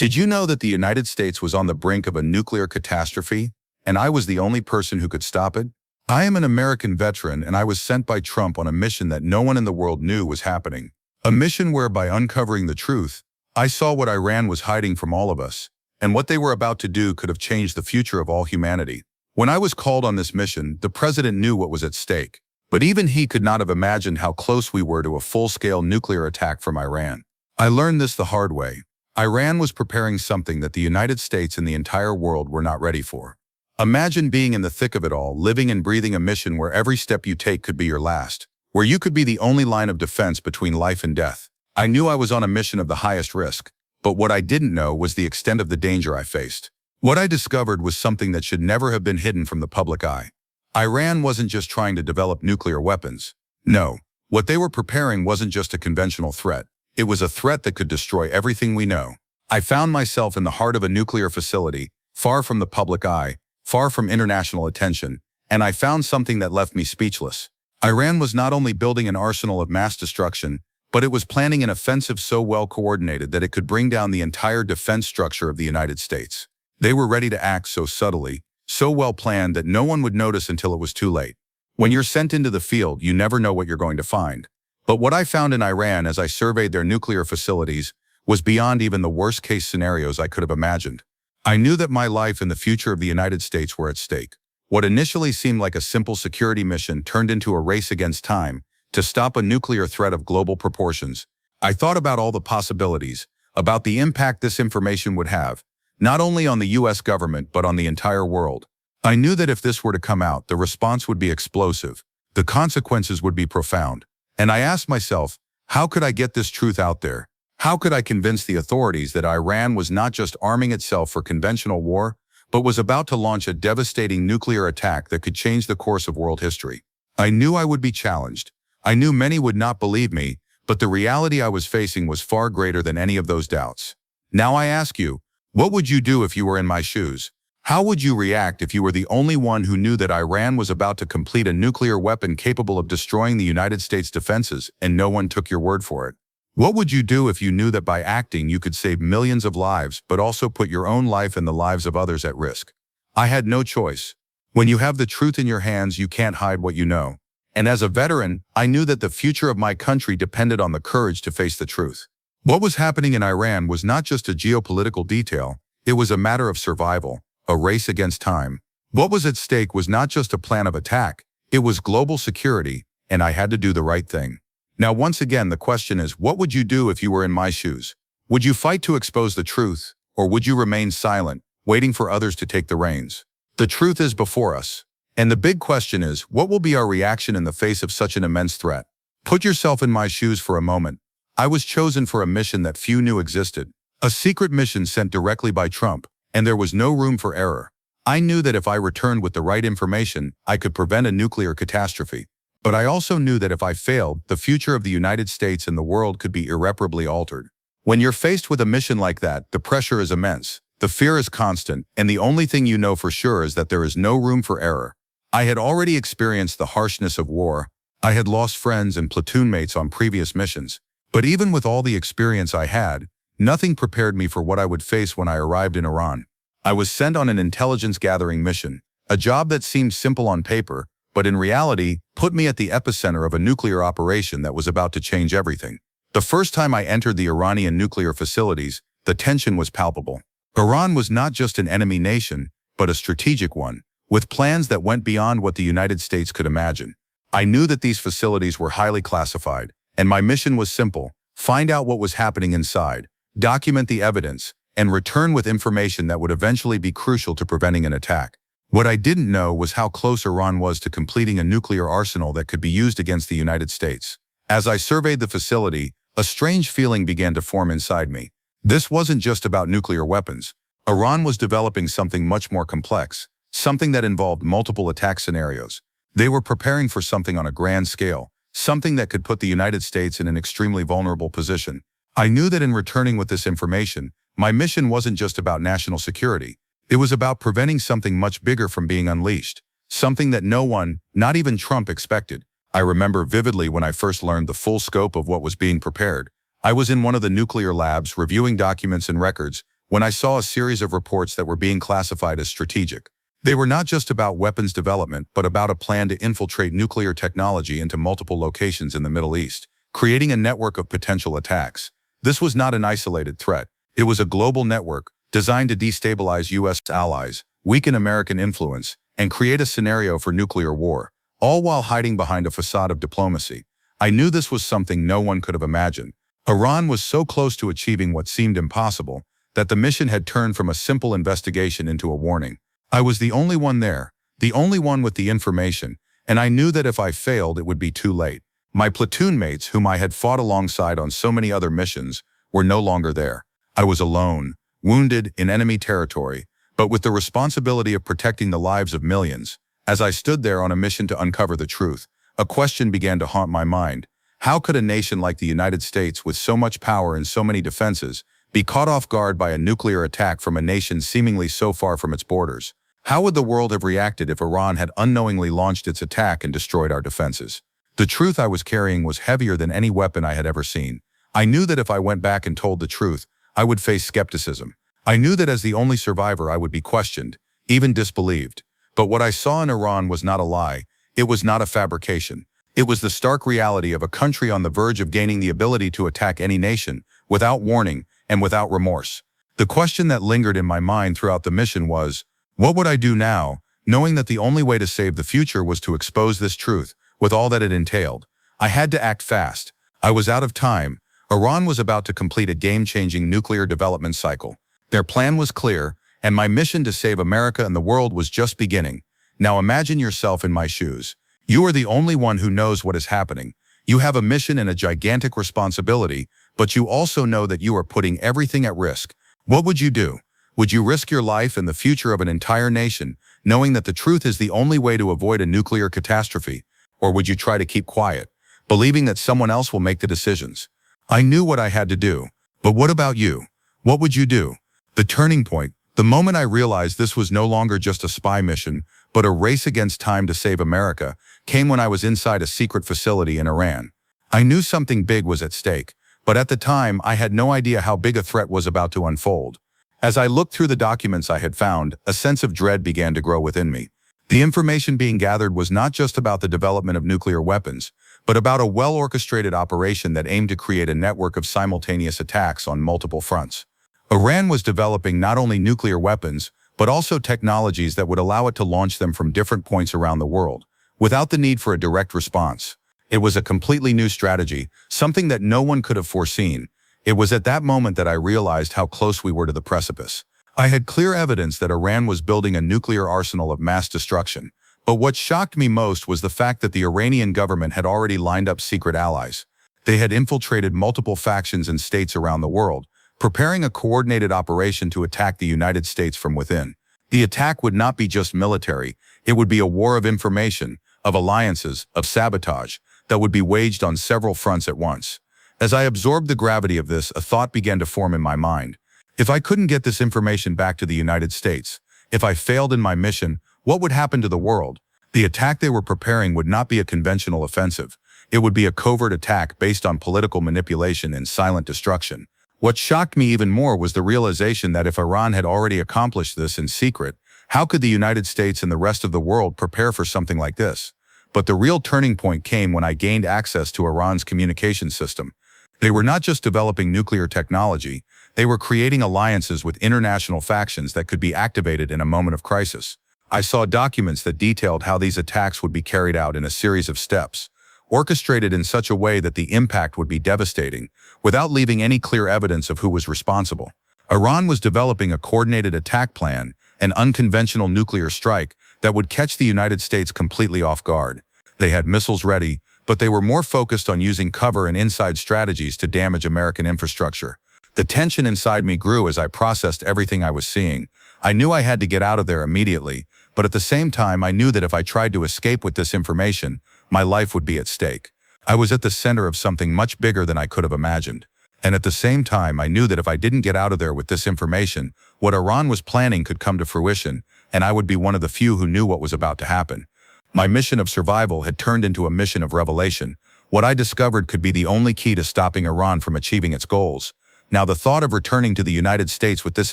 Did you know that the United States was on the brink of a nuclear catastrophe, and I was the only person who could stop it? I am an American veteran, and I was sent by Trump on a mission that no one in the world knew was happening. A mission where, by uncovering the truth, I saw what Iran was hiding from all of us, and what they were about to do could have changed the future of all humanity. When I was called on this mission, the president knew what was at stake, but even he could not have imagined how close we were to a full-scale nuclear attack from Iran. I learned this the hard way. Iran was preparing something that the United States and the entire world were not ready for. Imagine being in the thick of it all, living and breathing a mission where every step you take could be your last, where you could be the only line of defense between life and death. I knew I was on a mission of the highest risk, but what I didn't know was the extent of the danger I faced. What I discovered was something that should never have been hidden from the public eye. Iran wasn't just trying to develop nuclear weapons. No, what they were preparing wasn't just a conventional threat. It was a threat that could destroy everything we know. I found myself in the heart of a nuclear facility, far from the public eye, far from international attention, and I found something that left me speechless. Iran was not only building an arsenal of mass destruction, but it was planning an offensive so well coordinated that it could bring down the entire defense structure of the United States. They were ready to act so subtly, so well planned that no one would notice until it was too late. When you're sent into the field, you never know what you're going to find. But what I found in Iran as I surveyed their nuclear facilities was beyond even the worst-case scenarios I could have imagined. I knew that my life and the future of the United States were at stake. What initially seemed like a simple security mission turned into a race against time to stop a nuclear threat of global proportions. I thought about all the possibilities, about the impact this information would have, not only on the US government but on the entire world. I knew that if this were to come out, the response would be explosive, the consequences would be profound. And I asked myself, how could I get this truth out there? How could I convince the authorities that Iran was not just arming itself for conventional war, but was about to launch a devastating nuclear attack that could change the course of world history? I knew I would be challenged. I knew many would not believe me, but the reality I was facing was far greater than any of those doubts. Now I ask you, what would you do if you were in my shoes? How would you react if you were the only one who knew that Iran was about to complete a nuclear weapon capable of destroying the United States defenses and no one took your word for it? What would you do if you knew that by acting you could save millions of lives but also put your own life and the lives of others at risk? I had no choice. When you have the truth in your hands, you can't hide what you know. And as a veteran, I knew that the future of my country depended on the courage to face the truth. What was happening in Iran was not just a geopolitical detail, it was a matter of survival, a race against time. What was at stake was not just a plan of attack, it was global security, and I had to do the right thing. Now once again, the question is, what would you do if you were in my shoes? Would you fight to expose the truth, or would you remain silent, waiting for others to take the reins? The truth is before us. And the big question is, what will be our reaction in the face of such an immense threat? Put yourself in my shoes for a moment. I was chosen for a mission that few knew existed. A secret mission sent directly by Trump, and there was no room for error. I knew that if I returned with the right information, I could prevent a nuclear catastrophe. But I also knew that if I failed, the future of the United States and the world could be irreparably altered. When you're faced with a mission like that, the pressure is immense, the fear is constant, and the only thing you know for sure is that there is no room for error. I had already experienced the harshness of war. I had lost friends and platoon mates on previous missions. But even with all the experience I had, nothing prepared me for what I would face when I arrived in Iran. I was sent on an intelligence-gathering mission, a job that seemed simple on paper, but in reality, put me at the epicenter of a nuclear operation that was about to change everything. The first time I entered the Iranian nuclear facilities, the tension was palpable. Iran was not just an enemy nation, but a strategic one, with plans that went beyond what the United States could imagine. I knew that these facilities were highly classified, and my mission was simple: find out what was happening inside, document the evidence, and return with information that would eventually be crucial to preventing an attack. What I didn't know was how close Iran was to completing a nuclear arsenal that could be used against the United States. As I surveyed the facility, a strange feeling began to form inside me. This wasn't just about nuclear weapons. Iran was developing something much more complex, something that involved multiple attack scenarios. They were preparing for something on a grand scale, something that could put the United States in an extremely vulnerable position. I knew that in returning with this information, my mission wasn't just about national security. It was about preventing something much bigger from being unleashed, something that no one, not even Trump, expected. I remember vividly when I first learned the full scope of what was being prepared. I was in one of the nuclear labs reviewing documents and records when I saw a series of reports that were being classified as strategic. They were not just about weapons development, but about a plan to infiltrate nuclear technology into multiple locations in the Middle East, creating a network of potential attacks. This was not an isolated threat. It was a global network designed to destabilize U.S. allies, weaken American influence, and create a scenario for nuclear war, all while hiding behind a facade of diplomacy. I knew this was something no one could have imagined. Iran was so close to achieving what seemed impossible that the mission had turned from a simple investigation into a warning. I was the only one there, the only one with the information, and I knew that if I failed, it would be too late. My platoon mates, whom I had fought alongside on so many other missions, were no longer there. I was alone, wounded in enemy territory, but with the responsibility of protecting the lives of millions. As I stood there on a mission to uncover the truth, a question began to haunt my mind. How could a nation like the United States, with so much power and so many defenses, be caught off guard by a nuclear attack from a nation seemingly so far from its borders? How would the world have reacted if Iran had unknowingly launched its attack and destroyed our defenses? The truth I was carrying was heavier than any weapon I had ever seen. I knew that if I went back and told the truth, I would face skepticism. I knew that as the only survivor, I would be questioned, even disbelieved. But what I saw in Iran was not a lie. It was not a fabrication. It was the stark reality of a country on the verge of gaining the ability to attack any nation, without warning and without remorse. The question that lingered in my mind throughout the mission was, what would I do now, knowing that the only way to save the future was to expose this truth, with all that it entailed? I had to act fast. I was out of time. Iran was about to complete a game-changing nuclear development cycle. Their plan was clear, and my mission to save America and the world was just beginning. Now imagine yourself in my shoes. You are the only one who knows what is happening. You have a mission and a gigantic responsibility, but you also know that you are putting everything at risk. What would you do? Would you risk your life and the future of an entire nation, knowing that the truth is the only way to avoid a nuclear catastrophe? Or would you try to keep quiet, believing that someone else will make the decisions? I knew what I had to do. But what about you? What would you do? The turning point, the moment I realized this was no longer just a spy mission, but a race against time to save America, came when I was inside a secret facility in Iran. I knew something big was at stake, but at the time I had no idea how big a threat was about to unfold. As I looked through the documents I had found, a sense of dread began to grow within me. The information being gathered was not just about the development of nuclear weapons, but about a well-orchestrated operation that aimed to create a network of simultaneous attacks on multiple fronts. Iran was developing not only nuclear weapons, but also technologies that would allow it to launch them from different points around the world, without the need for a direct response. It was a completely new strategy, something that no one could have foreseen. It was at that moment that I realized how close we were to the precipice. I had clear evidence that Iran was building a nuclear arsenal of mass destruction. But what shocked me most was the fact that the Iranian government had already lined up secret allies. They had infiltrated multiple factions and states around the world, preparing a coordinated operation to attack the United States from within. The attack would not be just military. It would be a war of information, of alliances, of sabotage, that would be waged on several fronts at once. As I absorbed the gravity of this, a thought began to form in my mind. If I couldn't get this information back to the United States, if I failed in my mission, what would happen to the world? The attack they were preparing would not be a conventional offensive. It would be a covert attack based on political manipulation and silent destruction. What shocked me even more was the realization that if Iran had already accomplished this in secret, how could the United States and the rest of the world prepare for something like this? But the real turning point came when I gained access to Iran's communication system. They were not just developing nuclear technology, they were creating alliances with international factions that could be activated in a moment of crisis. I saw documents that detailed how these attacks would be carried out in a series of steps, orchestrated in such a way that the impact would be devastating, without leaving any clear evidence of who was responsible. Iran was developing a coordinated attack plan, an unconventional nuclear strike that would catch the United States completely off guard. They had missiles ready, but they were more focused on using cover and inside strategies to damage American infrastructure. The tension inside me grew as I processed everything I was seeing. I knew I had to get out of there immediately, but at the same time I knew that if I tried to escape with this information, my life would be at stake. I was at the center of something much bigger than I could have imagined. And at the same time I knew that if I didn't get out of there with this information, what Iran was planning could come to fruition, and I would be one of the few who knew what was about to happen. My mission of survival had turned into a mission of revelation. What I discovered could be the only key to stopping Iran from achieving its goals. Now the thought of returning to the United States with this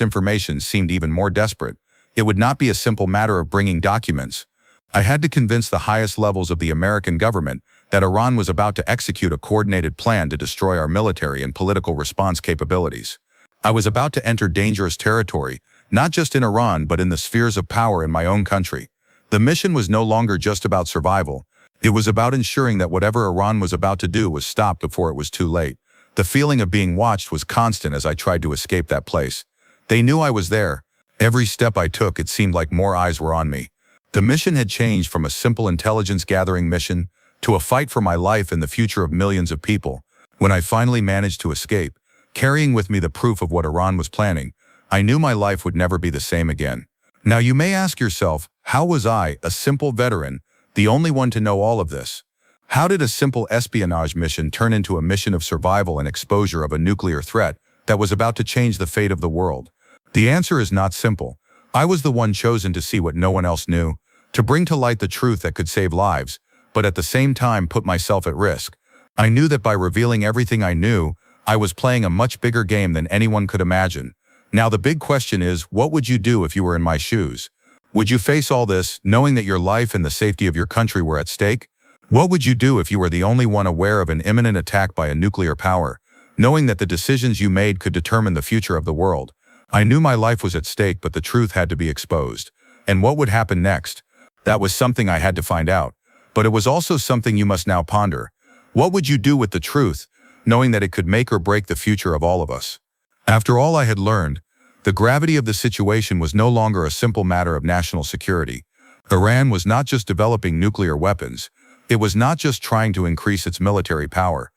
information seemed even more desperate. It would not be a simple matter of bringing documents. I had to convince the highest levels of the American government that Iran was about to execute a coordinated plan to destroy our military and political response capabilities. I was about to enter dangerous territory, not just in Iran but in the spheres of power in my own country. The mission was no longer just about survival. It was about ensuring that whatever Iran was about to do was stopped before it was too late. The feeling of being watched was constant as I tried to escape that place. They knew I was there. Every step I took, it seemed like more eyes were on me. The mission had changed from a simple intelligence-gathering mission to a fight for my life and the future of millions of people. When I finally managed to escape, carrying with me the proof of what Iran was planning, I knew my life would never be the same again. Now you may ask yourself, how was I, a simple veteran, the only one to know all of this? How did a simple espionage mission turn into a mission of survival and exposure of a nuclear threat that was about to change the fate of the world? The answer is not simple. I was the one chosen to see what no one else knew, to bring to light the truth that could save lives, but at the same time put myself at risk. I knew that by revealing everything I knew, I was playing a much bigger game than anyone could imagine. Now the big question is, what would you do if you were in my shoes? Would you face all this, knowing that your life and the safety of your country were at stake? What would you do if you were the only one aware of an imminent attack by a nuclear power, knowing that the decisions you made could determine the future of the world? I knew my life was at stake, but the truth had to be exposed. And what would happen next? That was something I had to find out. But it was also something you must now ponder. What would you do with the truth, knowing that it could make or break the future of all of us? After all I had learned, the gravity of the situation was no longer a simple matter of national security. Iran was not just developing nuclear weapons. It was not just trying to increase its military power.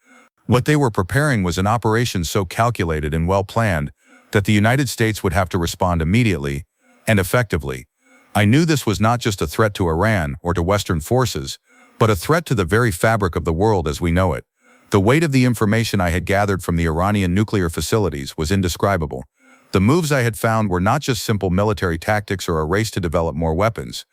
What they were preparing was an operation so calculated and well-planned that the United States would have to respond immediately and effectively. I knew this was not just a threat to Iran or to Western forces, but a threat to the very fabric of the world as we know it. The weight of the information I had gathered from the Iranian nuclear facilities was indescribable. The moves I had found were not just simple military tactics or a race to develop more weapons.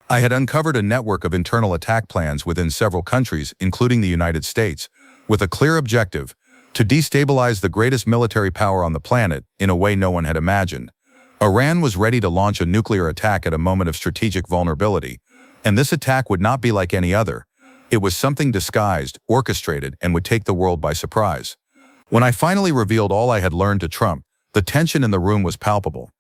I had uncovered a network of internal attack plans within several countries, including the United States, with a clear objective: to destabilize the greatest military power on the planet in a way no one had imagined. Iran was ready to launch a nuclear attack at a moment of strategic vulnerability, and this attack would not be like any other. It was something disguised, orchestrated, and would take the world by surprise. When I finally revealed all I had learned to Trump, the tension in the room was palpable.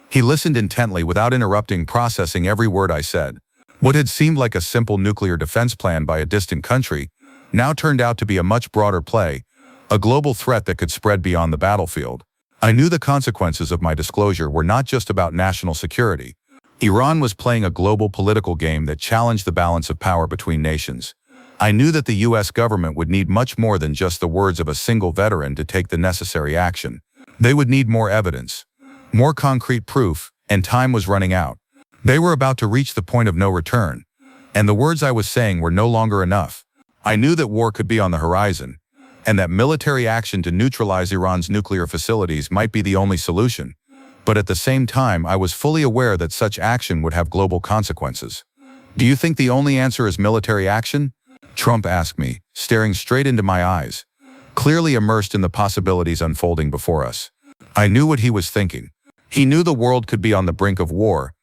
He listened intently without interrupting, processing every word I said. What had seemed like a simple nuclear defense plan by a distant country now turned out to be a much broader play, a global threat that could spread beyond the battlefield. I knew the consequences of my disclosure were not just about national security. Iran was playing a global political game that challenged the balance of power between nations. I knew that the U.S. government would need much more than just the words of a single veteran to take the necessary action. They would need more evidence, more concrete proof, and time was running out. They were about to reach the point of no return, and the words I was saying were no longer enough. I knew that war could be on the horizon, and that military action to neutralize Iran's nuclear facilities might be the only solution. But at the same time, I was fully aware that such action would have global consequences. "Do you think the only answer is military action?" Trump asked me, staring straight into my eyes, clearly immersed in the possibilities unfolding before us. I knew what he was thinking. He knew the world could be on the brink of war,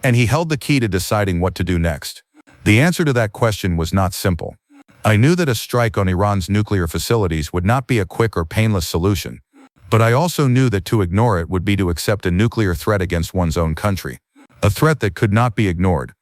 and he held the key to deciding what to do next. The answer to that question was not simple. I knew that a strike on Iran's nuclear facilities would not be a quick or painless solution, but I also knew that to ignore it would be to accept a nuclear threat against one's own country, a threat that could not be ignored.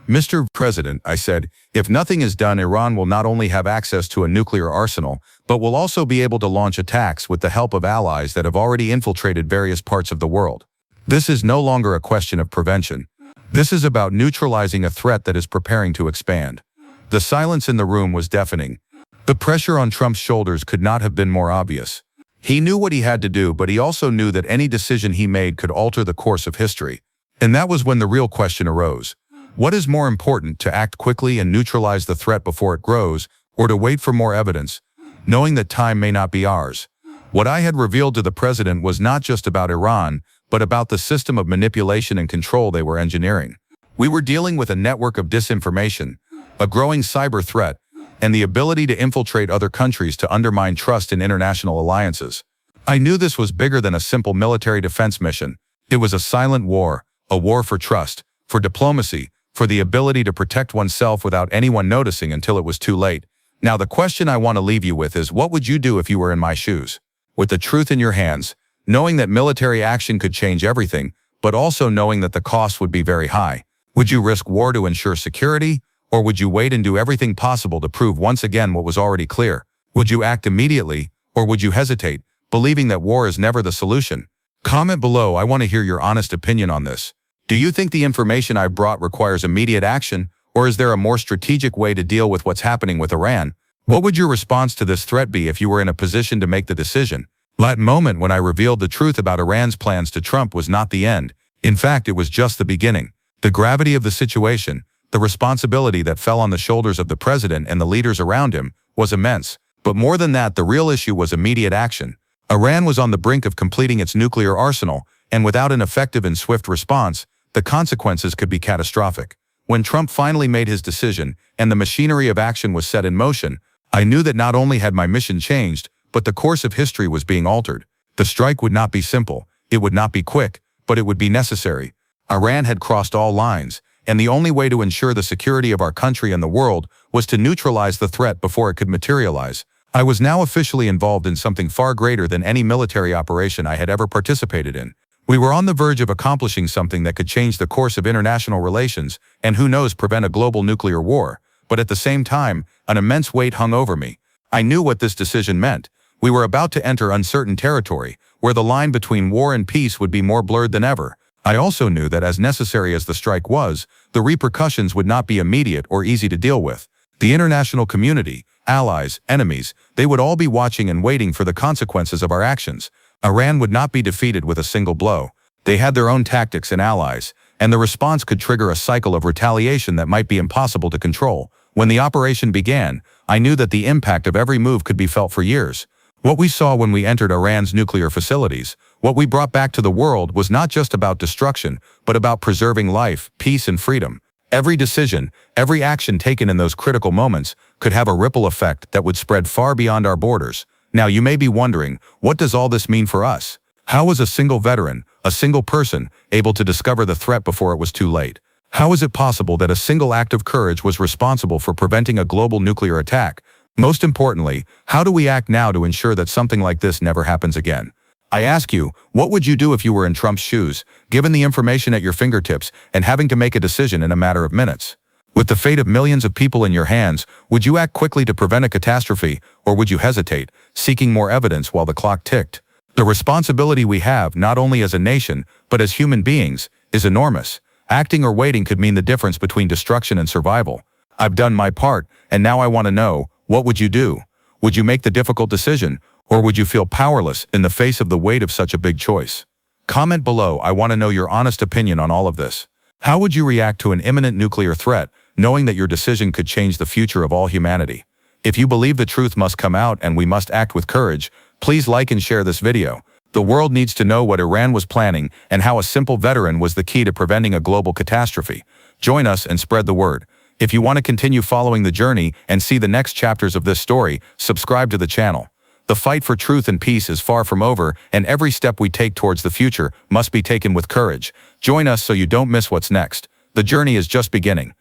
"Mr. President," I said, "if nothing is done, Iran will not only have access to a nuclear arsenal, but will also be able to launch attacks with the help of allies that have already infiltrated various parts of the world. This is no longer a question of prevention. This is about neutralizing a threat that is preparing to expand." The silence in the room was deafening. The pressure on Trump's shoulders could not have been more obvious. He knew what he had to do, but he also knew that any decision he made could alter the course of history. And that was when the real question arose. What is more important, to act quickly and neutralize the threat before it grows, or to wait for more evidence, knowing that time may not be ours? What I had revealed to the president was not just about Iran, but about the system of manipulation and control they were engineering. We were dealing with a network of disinformation, a growing cyber threat, and the ability to infiltrate other countries to undermine trust in international alliances. I knew this was bigger than a simple military defense mission. It was a silent war, a war for trust, for diplomacy, for the ability to protect oneself without anyone noticing until it was too late. Now the question I want to leave you with is, what would you do if you were in my shoes? With the truth in your hands, knowing that military action could change everything, but also knowing that the cost would be very high. Would you risk war to ensure security, or would you wait and do everything possible to prove once again what was already clear? Would you act immediately, or would you hesitate, believing that war is never the solution? Comment below. I want to hear your honest opinion on this. Do you think the information I brought requires immediate action, or is there a more strategic way to deal with what's happening with Iran? What would your response to this threat be if you were in a position to make the decision? That moment when I revealed the truth about Iran's plans to Trump was not the end. In fact, it was just the beginning. The gravity of the situation, the responsibility that fell on the shoulders of the president and the leaders around him, was immense. But more than that, the real issue was immediate action. Iran was on the brink of completing its nuclear arsenal, and without an effective and swift response, the consequences could be catastrophic. When Trump finally made his decision and the machinery of action was set in motion, I knew that not only had my mission changed, but the course of history was being altered. The strike would not be simple, it would not be quick, but it would be necessary. Iran had crossed all lines, and the only way to ensure the security of our country and the world was to neutralize the threat before it could materialize. I was now officially involved in something far greater than any military operation I had ever participated in. We were on the verge of accomplishing something that could change the course of international relations and, who knows, prevent a global nuclear war. But at the same time, an immense weight hung over me. I knew what this decision meant. We were about to enter uncertain territory, where the line between war and peace would be more blurred than ever. I also knew that as necessary as the strike was, the repercussions would not be immediate or easy to deal with. The international community, allies, enemies, they would all be watching and waiting for the consequences of our actions. Iran would not be defeated with a single blow. They had their own tactics and allies, and the response could trigger a cycle of retaliation that might be impossible to control. When the operation began, I knew that the impact of every move could be felt for years. What we saw when we entered Iran's nuclear facilities, what we brought back to the world, was not just about destruction, but about preserving life, peace, and freedom. Every decision, every action taken in those critical moments could have a ripple effect that would spread far beyond our borders. Now you may be wondering, what does all this mean for us? How was a single veteran, a single person, able to discover the threat before it was too late? How is it possible that a single act of courage was responsible for preventing a global nuclear attack? Most importantly, how do we act now to ensure that something like this never happens again? I ask you, what would you do if you were in Trump's shoes, given the information at your fingertips and having to make a decision in a matter of minutes? With the fate of millions of people in your hands, would you act quickly to prevent a catastrophe, or would you hesitate, seeking more evidence while the clock ticked? The responsibility we have, not only as a nation, but as human beings, is enormous. Acting or waiting could mean the difference between destruction and survival. I've done my part, and now I want to know, what would you do? Would you make the difficult decision, or would you feel powerless in the face of the weight of such a big choice? Comment below. I want to know your honest opinion on all of this. How would you react to an imminent nuclear threat, knowing that your decision could change the future of all humanity? If you believe the truth must come out and we must act with courage, please like and share this video. The world needs to know what Iran was planning and how a simple veteran was the key to preventing a global catastrophe. Join us and spread the word. If you want to continue following the journey and see the next chapters of this story, subscribe to the channel. The fight for truth and peace is far from over, and every step we take towards the future must be taken with courage. Join us so you don't miss what's next. The journey is just beginning.